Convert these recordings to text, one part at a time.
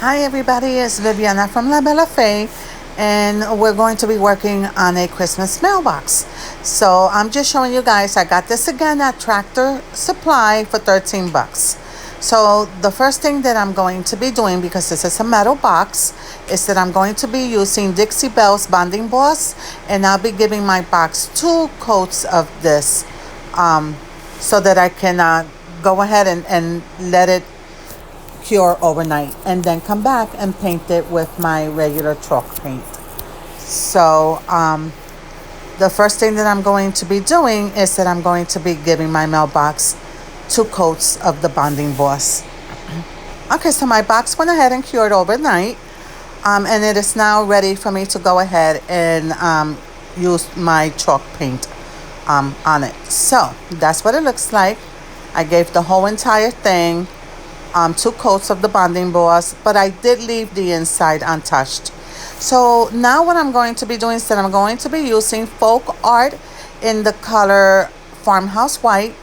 Hi everybody, it's Viviana from Bella Fae, and we're going to be working on a Christmas mailbox. So I'm just showing you guys, I got this again at Tractor Supply for 13 bucks. So the first thing that I'm going to be doing, because this is a metal box, is that I'm going to be using Dixie Belle's bonding boss, and I'll be giving my box 2 coats of this so that I can go ahead and let it cure overnight, and then come back and paint it with my regular chalk paint. So the first thing that I'm going to be doing is that I'm going to be giving my mailbox 2 coats of the bonding boss. Okay, so my box went ahead and cured overnight, and it is now ready for me to go ahead and use my chalk paint on it. So that's what it looks like. I gave the whole entire thing 2 coats of the bonding boss, but I did leave the inside untouched. So now what I'm going to be doing is that I'm going to be using FolkArt in the color Farmhouse White,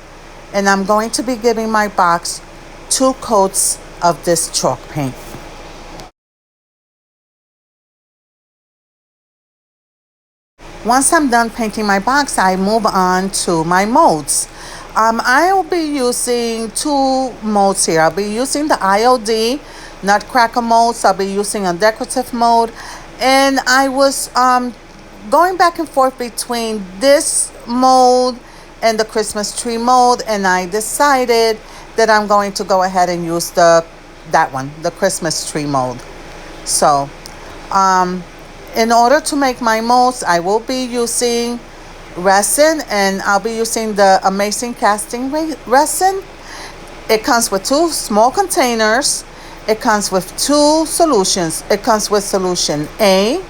and I'm going to be giving my box 2 coats of this chalk paint. Once I'm done painting my box, I move on to my molds. I will be using 2 molds here. I'll be using the IOD Nutcracker molds. I'll be using a decorative mold. And I was going back and forth between this mold and the Christmas tree mold. And I decided that I'm going to go ahead and use that one, the Christmas tree mold. So in order to make my molds, I will be using resin, and I'll be using the Amazing Casting resin. It comes with 2 small containers. It comes with 2 solutions. It comes with solution A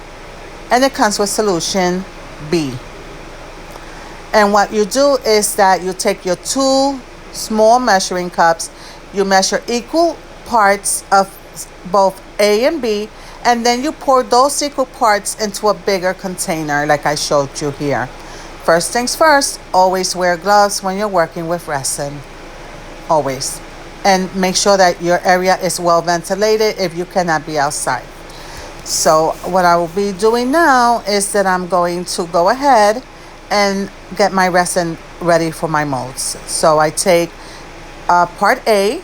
and it comes with solution B. And what you do is that you take your 2 small measuring cups, you measure equal parts of both A and B, and then you pour those equal parts into a bigger container like I showed you here. First things first, always wear gloves when you're working with resin. Always. And make sure that your area is well ventilated if you cannot be outside. So what I will be doing now is that I'm going to go ahead and get my resin ready for my molds. So I take part A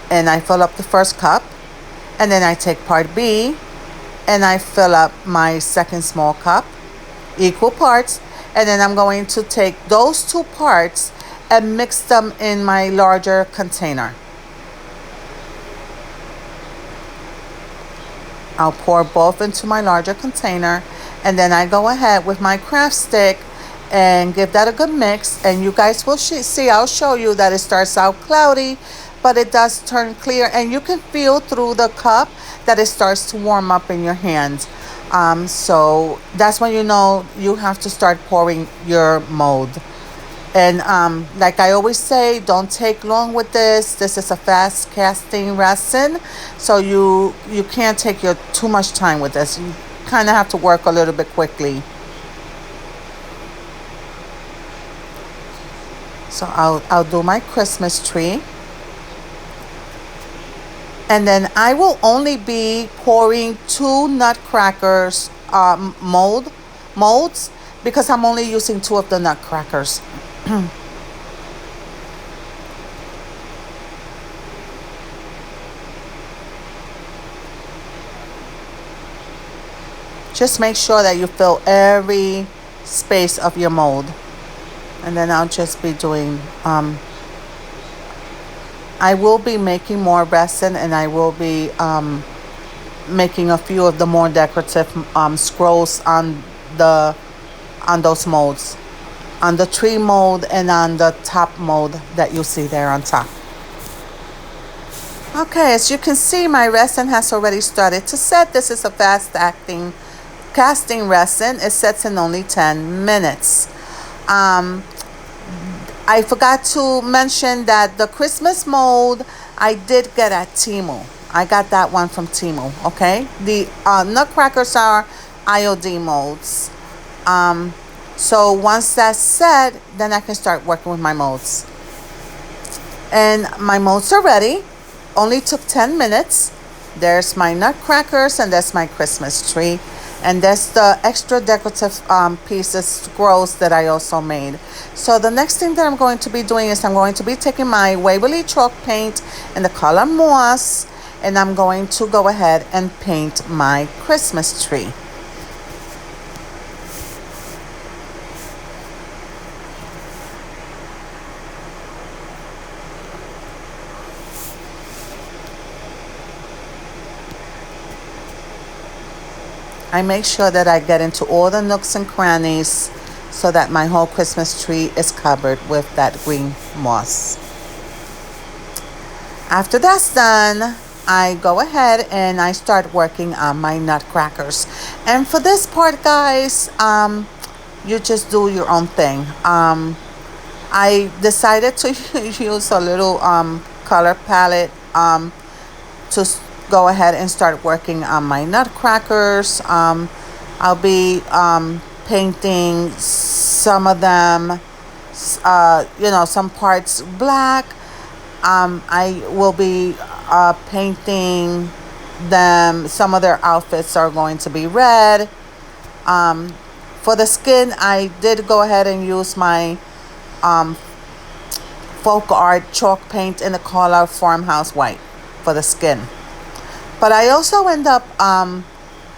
and I fill up the first cup. And then I take part B and I fill up my second small cup, equal parts. And then I'm going to take those 2 parts and mix them in my larger container. I'll pour both into my larger container, and then I go ahead with my craft stick and give that a good mix. And you guys will see, I'll show you that it starts out cloudy, but it does turn clear, and you can feel through the cup that it starts to warm up in your hands. So that's when you know you have to start pouring your mold. And like I always say, don't take long with this. This is a fast casting resin, so you can't take too much time with this. You kind of have to work a little bit quickly. So I'll do my Christmas tree. And then I will only be pouring 2 nutcrackers molds, because I'm only using 2 of the nutcrackers. Just make sure that you fill every space of your mold. And then I'll just be doing I will be making more resin, and I will be making a few of the more decorative scrolls on those molds, on the tree mold and on the top mold that you see there on top. Okay, as you can see, my resin has already started to set. This is a fast acting casting resin. It sets in only 10 minutes. I forgot to mention that the Christmas mold I did get at Temu. I got that one from Temu, okay? The nutcrackers are IOD molds. So once that's set, then I can start working with my molds. And my molds are ready. Only took 10 minutes. There's my nutcrackers, and that's my Christmas tree. And that's the extra decorative pieces, scrolls that I also made. So the next thing that I'm going to be doing is I'm going to be taking my Waverly chalk paint in the color moss, and I'm going to go ahead and paint my Christmas tree. I make sure that I get into all the nooks and crannies so that my whole Christmas tree is covered with that green moss. After that's done, I go ahead and I start working on my nutcrackers. And for this part, guys, you just do your own thing. I decided to use a little color palette to go ahead and start working on my nutcrackers. I'll be painting some of them, some parts black. I will be painting them. Some of their outfits are going to be red. For the skin, I did go ahead and use my FolkArt chalk paint in the color farmhouse white for the skin. But I also end up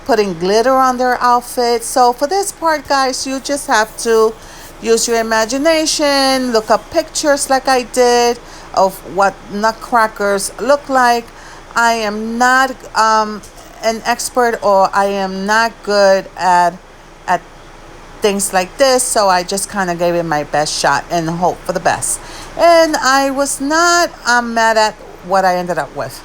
putting glitter on their outfit. So for this part, guys, you just have to use your imagination, look up pictures like I did of what nutcrackers look like. I am not an expert, or I am not good at things like this, so I just kind of gave it my best shot and hope for the best. And I was not mad at what I ended up with.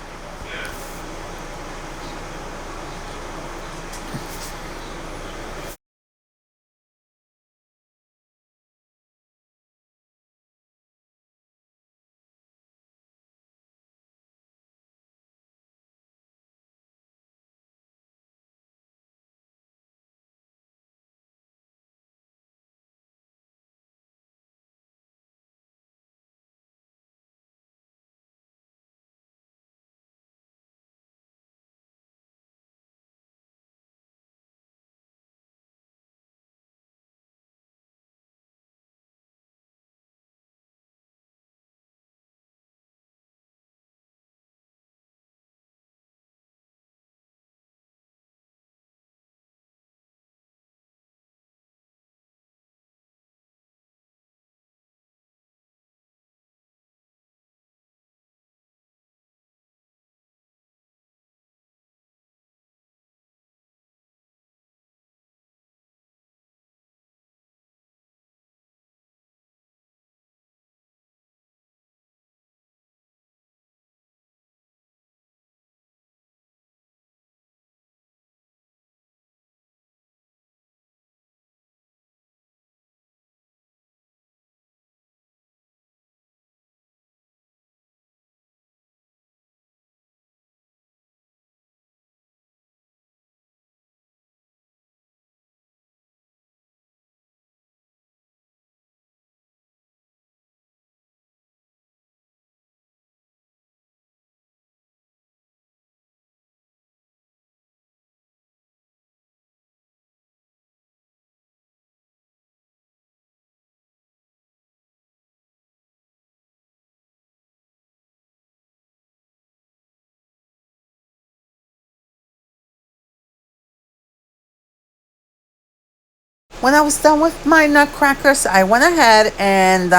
When I was done with my nutcrackers, I went ahead and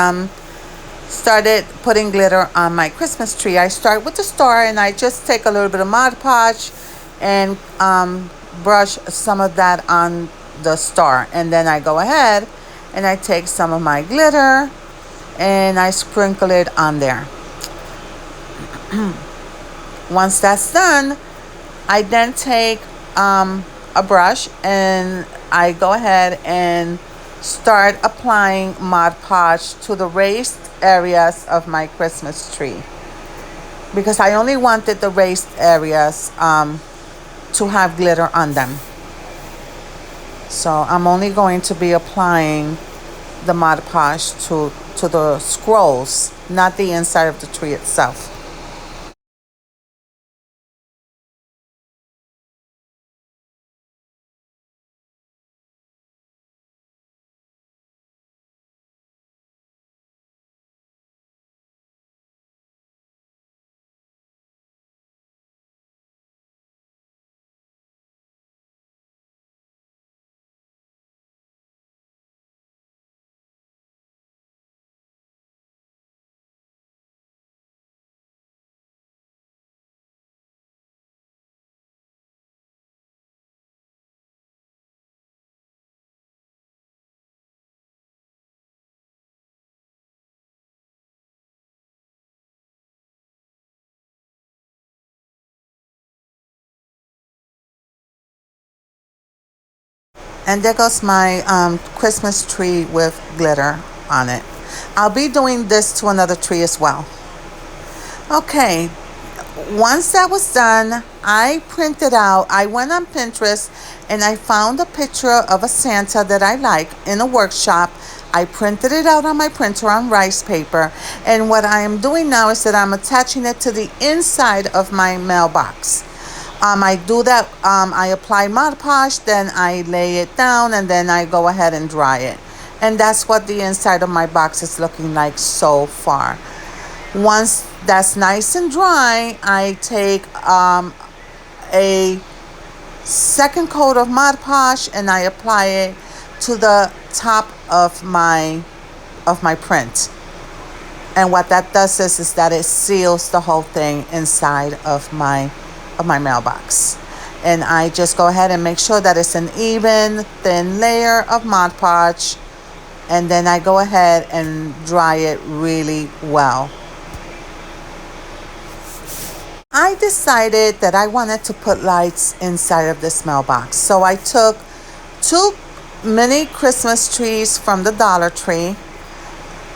started putting glitter on my Christmas tree. I start with the star, and I just take a little bit of Mod-Podge and brush some of that on the star. And then I go ahead and I take some of my glitter and I sprinkle it on there. Once that's done, I then take a brush and I go ahead and start applying Mod-Podge to the raised areas of my Christmas tree, because I only wanted the raised areas to have glitter on them. So I'm only going to be applying the Mod-Podge to the scrolls, not the inside of the tree itself. And there goes my Christmas tree with glitter on it. I'll be doing this to another tree as well. Okay, once that was done, I printed out, I went on Pinterest and I found a picture of a Santa that I like in a workshop. I printed it out on my printer on rice paper. And what I am doing now is that I'm attaching it to the inside of my mailbox. I do that, I apply Mod-Podge, then I lay it down, and then I go ahead and dry it. And that's what the inside of my box is looking like so far. Once that's nice and dry, I take a second coat of Mod-Podge and I apply it to the top of my print. And what that does is that it seals the whole thing inside of my mailbox. And I just go ahead and make sure that it's an even thin layer of Mod-Podge, and then I go ahead and dry it really well. I decided that I wanted to put lights inside of this mailbox. So I took 2 mini Christmas trees from the Dollar Tree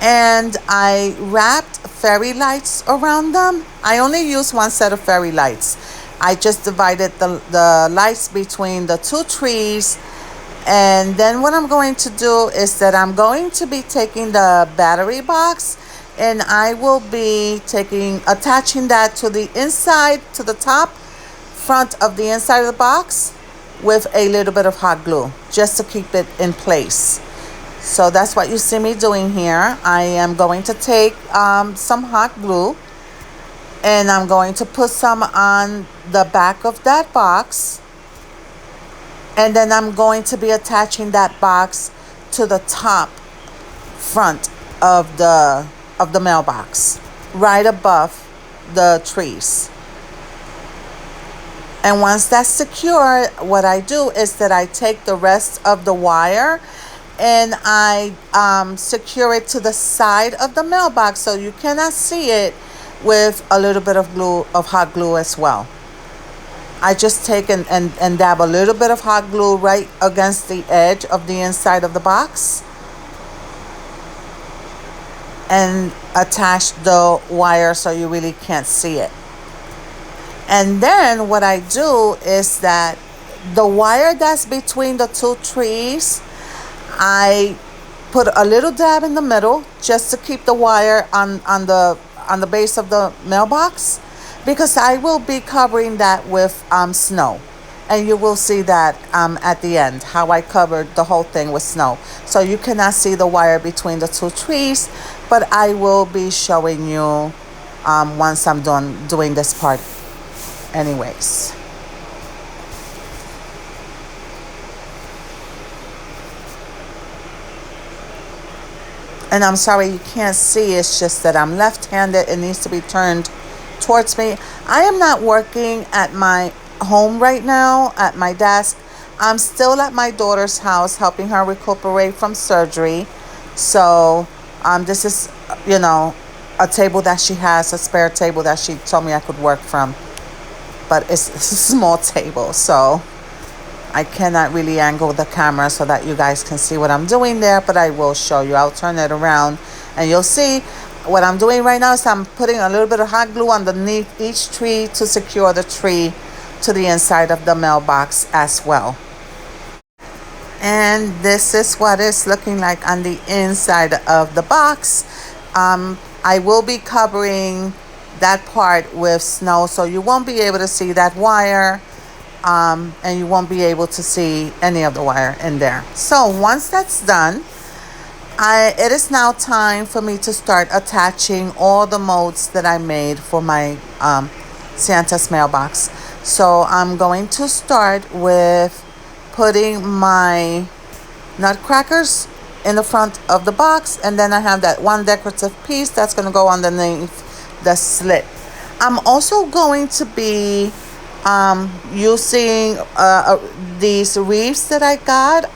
and I wrapped fairy lights around them. I only used 1 set of fairy lights. I just divided the lights between the 2 trees. And then what I'm going to do is that I'm going to be taking the battery box and I will be attaching that to the inside, to the top front of the inside of the box with a little bit of hot glue just to keep it in place. So that's what you see me doing here. I am going to take some hot glue and I'm going to put some on the back of that box, and then I'm going to be attaching that box to the top front of the mailbox, right above the trees. And once that's secure, what I do is that I take the rest of the wire and I secure it to the side of the mailbox so you cannot see it, with a little bit of hot glue as well. I just take and dab a little bit of hot glue right against the edge of the inside of the box and attach the wire so you really can't see it. And then what I do is that the wire that's between the 2 trees, I put a little dab in the middle just to keep the wire on the base of the mailbox, because I will be covering that with snow. And you will see that at the end, how I covered the whole thing with snow. So you cannot see the wire between the 2 trees, but I will be showing you once I'm done doing this part anyways. And I'm sorry you can't see, it's just that I'm left-handed. It needs to be turned towards me. I am not working at my home right now at my desk. I'm still at my daughter's house helping her recuperate from surgery. So this is, a table that she has, a spare table that she told me I could work from. But it's a small table, so I cannot really angle the camera so that you guys can see what I'm doing there, but I will show you. I'll turn it around and you'll see what I'm doing right now is I'm putting a little bit of hot glue underneath each tree to secure the tree to the inside of the mailbox as well. And this is what it's looking like on the inside of the box. I will be covering that part with snow, so you won't be able to see that wire. And you won't be able to see any of the wire in there. So once that's done, it is now time for me to start attaching all the molds that I made for my Santa's mailbox. So I'm going to start with putting my nutcrackers in the front of the box, and then I have that one decorative piece that's going to go underneath the slit. I'm also going to be using these wreaths that I got,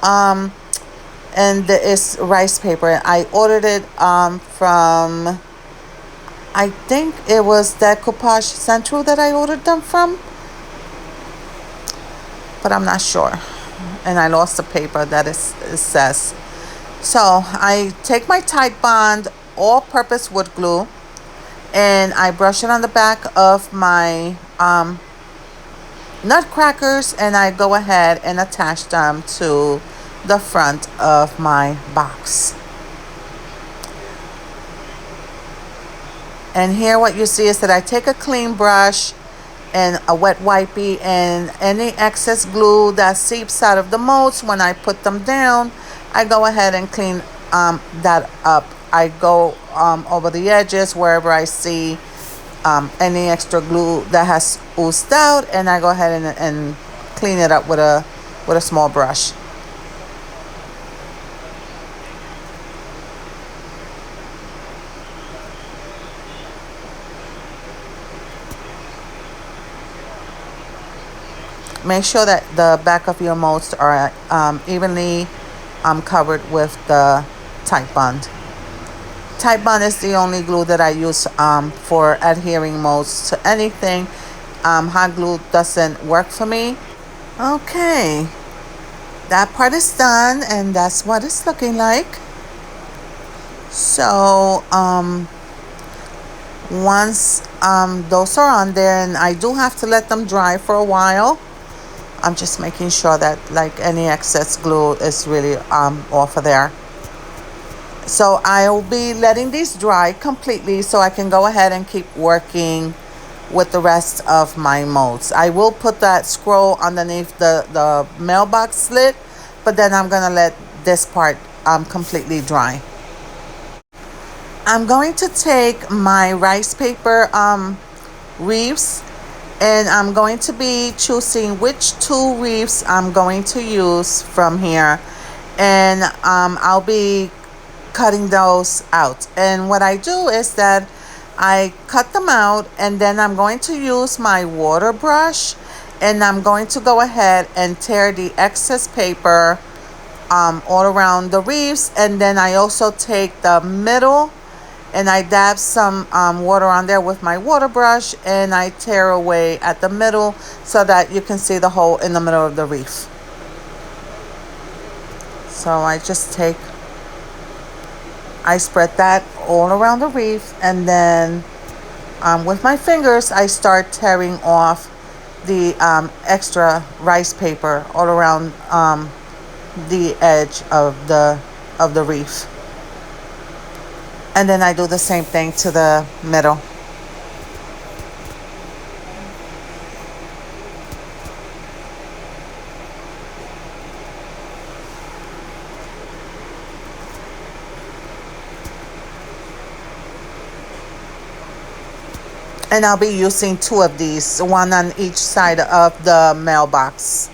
and it's rice paper. I ordered it from, I think it was Decoupage Central that I ordered them from, but I'm not sure. and I lost the paper that it says. So I take my Tide Bond all-purpose wood glue and I brush it on the back of my nutcrackers, and I go ahead and attach them to the front of my box. And here what you see is that I take a clean brush and a wet wipey, and any excess glue that seeps out of the molds when I put them down, I go ahead and clean that up. I go over the edges wherever I see any extra glue that has oozed out, and I go ahead and clean it up with a small brush. Make sure that the back of your molds are evenly covered with the Tide Bond. Tide Bond is the only glue that I use for adhering molds to anything. Hot glue doesn't work for me. Okay, that part is done, and that's what it's looking like. So once those are on there, and I do have to let them dry for a while. I'm just making sure that like any excess glue is really off of there. So I'll be letting these dry completely so I can go ahead and keep working with the rest of my molds. I will put that scroll underneath the mailbox slit, but then I'm gonna let this part completely dry. I'm going to take my rice paper wreaths, and I'm going to be choosing which two wreaths I'm going to use from here, and I'll be cutting those out. And what I do is that I cut them out, and then I'm going to use my water brush, and I'm going to go ahead and tear the excess paper all around the wreaths. And then I also take the middle and I dab some water on there with my water brush, and I tear away at the middle so that you can see the hole in the middle of the wreath. So I spread that all around the wreath, and then with my fingers I start tearing off the extra rice paper all around the edge of the wreath. And then I do the same thing to the middle. And I'll be using two of these, one on each side of the mailbox.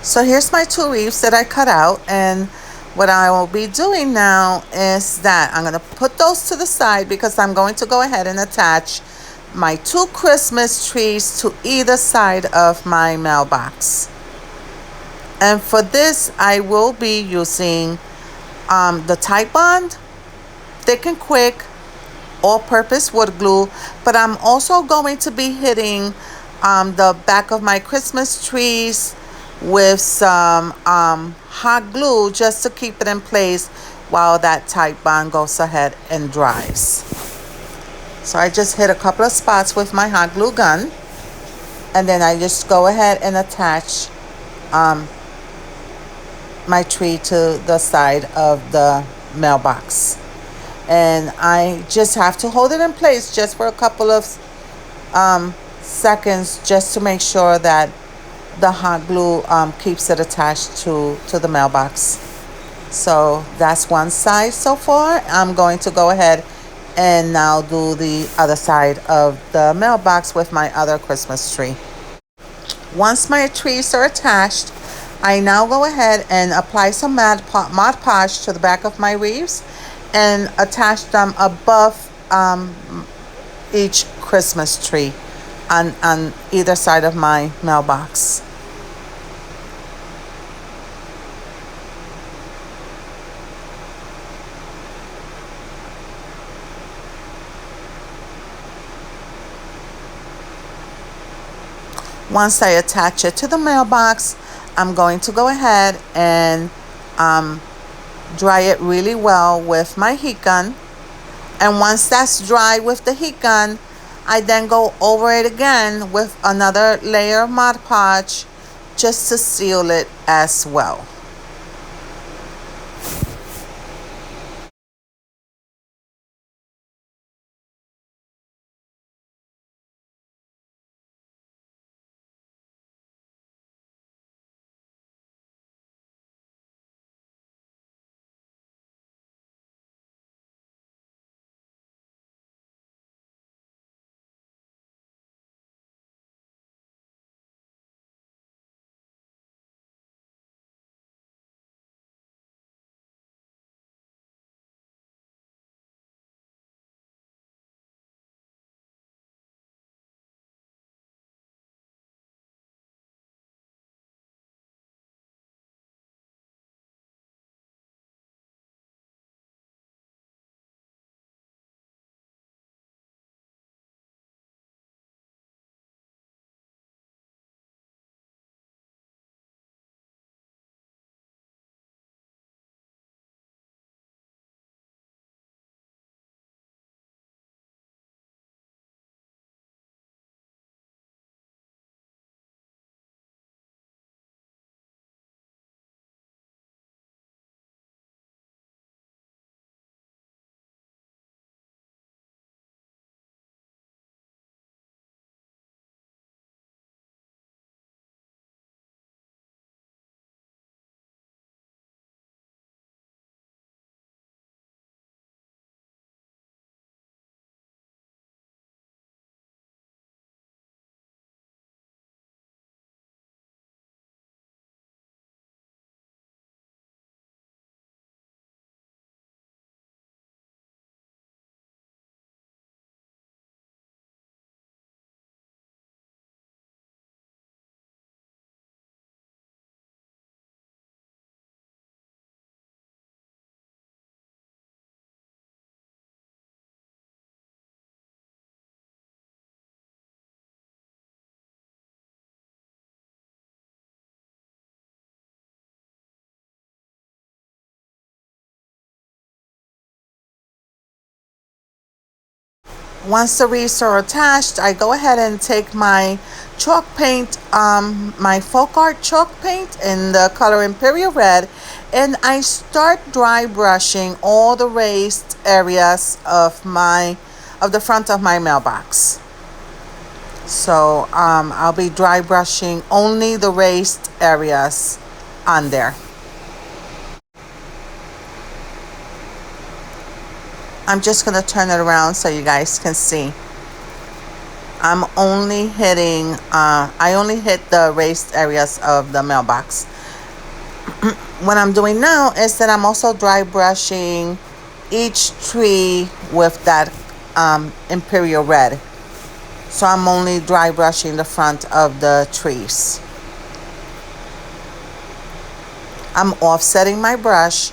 So here's my two wreaths that I cut out, and what I will be doing now is that I'm going to put those to the side because I'm going to go ahead and attach my two Christmas trees to either side of my mailbox. And for this I will be using the Tide Bond, thick and quick, all-purpose wood glue, but I'm also going to be hitting the back of my Christmas trees with some hot glue just to keep it in place while that Tide Bond goes ahead and dries. So I just hit a couple of spots with my hot glue gun, and then I just go ahead and attach my tree to the side of the mailbox. And I just have to hold it in place just for a couple of seconds just to make sure that the hot glue keeps it attached to the mailbox. So that's one side so far. I'm going to go ahead and now do the other side of the mailbox with my other Christmas tree. Once my trees are attached, I now go ahead and apply some Mod-Podge to the back of my wreaths and attach them above each Christmas tree on either side of my mailbox. Once I attach it to the mailbox, I'm going to go ahead and dry it really well with my heat gun. And once that's dry with the heat gun, I then go over it again with another layer of Mod-Podge just to seal it as well. Once the wreaths are attached, I go ahead and take my chalk paint, my FolkArt chalk paint in the color Imperial Red, and I start dry brushing all the raised areas of the front of my mailbox. So I'll be dry brushing only the raised areas on there. I'm just going to turn it around so you guys can see. I'm only hitting, I only hit the raised areas of the mailbox. What I'm doing now is that I'm also dry brushing each tree with that Imperial Red. So I'm only dry brushing the front of the trees. I'm offsetting my brush.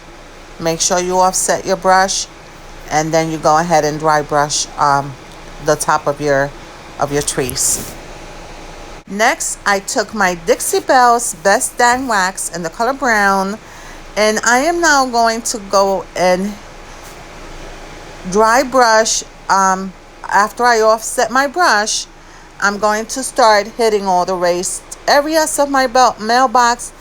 Make sure you offset your brush, and then you go ahead and dry brush the top of your trees. Next, I took my Dixie Belle's Best Dang Wax in the color brown, and I am now going to go and dry brush. After I offset my brush, I'm going to start hitting all the raised areas of my mailbox,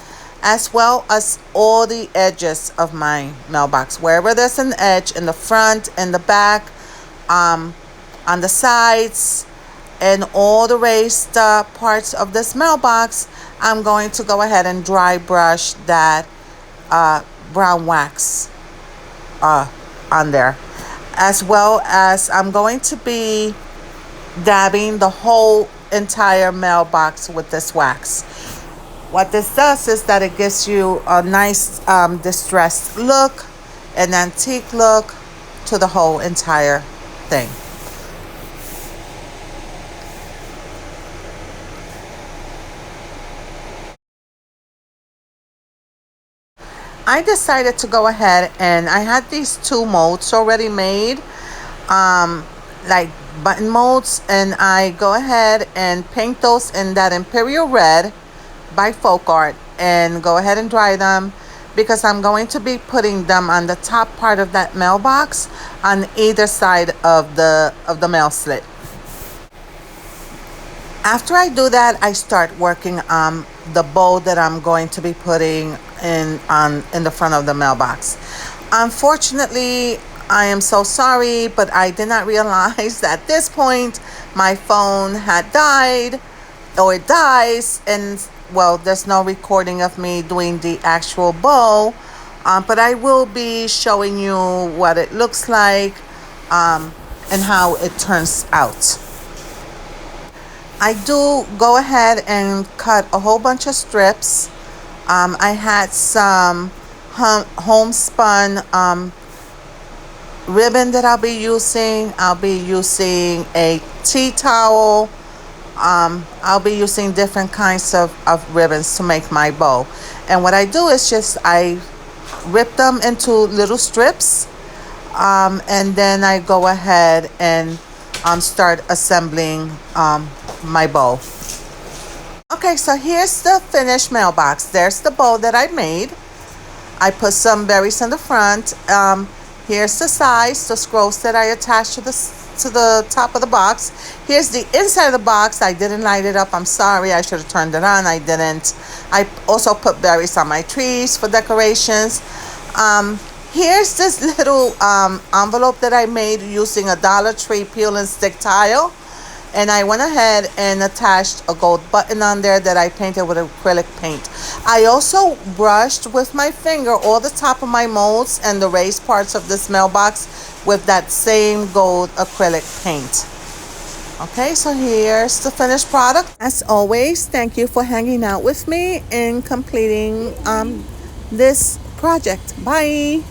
as well as all the edges of my mailbox. Wherever there's an edge, in the front, in the back, on the sides, and all the raised parts of this mailbox, I'm going to go ahead and dry brush that brown wax on there. as well as I'm going to be dabbing the whole entire mailbox with this wax. What this does is that it gives you a nice distressed look, an antique look to the whole entire thing. I decided to go ahead, and I had these two molds already made, like button molds, and I go ahead and paint those in that Imperial red by FolkArt and go ahead and dry them, because I'm going to be putting them on the top part of that mailbox on either side of the mail slit. After I do that, I start working on the bow that I'm going to be putting in the front of the mailbox. Unfortunately, I am so sorry, but I did not realize that at this point my phone had died, or it dies, and well, there's no recording of me doing the actual bow, but I will be showing you what it looks like and how it turns out. I do go ahead and cut a whole bunch of strips. I had some homespun ribbon that I'll be using. I'll be using a tea towel. I'll be using different kinds of ribbons to make my bow. And what I do is just I rip them into little strips, and then I go ahead and start assembling my bow. Okay, so here's the finished mailbox. There's the bow that I made. I put some berries in the front. Here's the sides, the scrolls that I attached to the top of the box. Here's the inside of the box. I didn't light it up. I'm sorry. I should have turned it on. I didn't. I also put berries on my trees for decorations. Here's this little envelope that I made using a Dollar Tree peel and stick tile. And I went ahead and attached a gold button on there that I painted with acrylic paint. I also brushed with my finger all the top of my molds and the raised parts of this mailbox with that same gold acrylic paint. Okay, so here's the finished product. As always, thank you for hanging out with me in completing this project. Bye.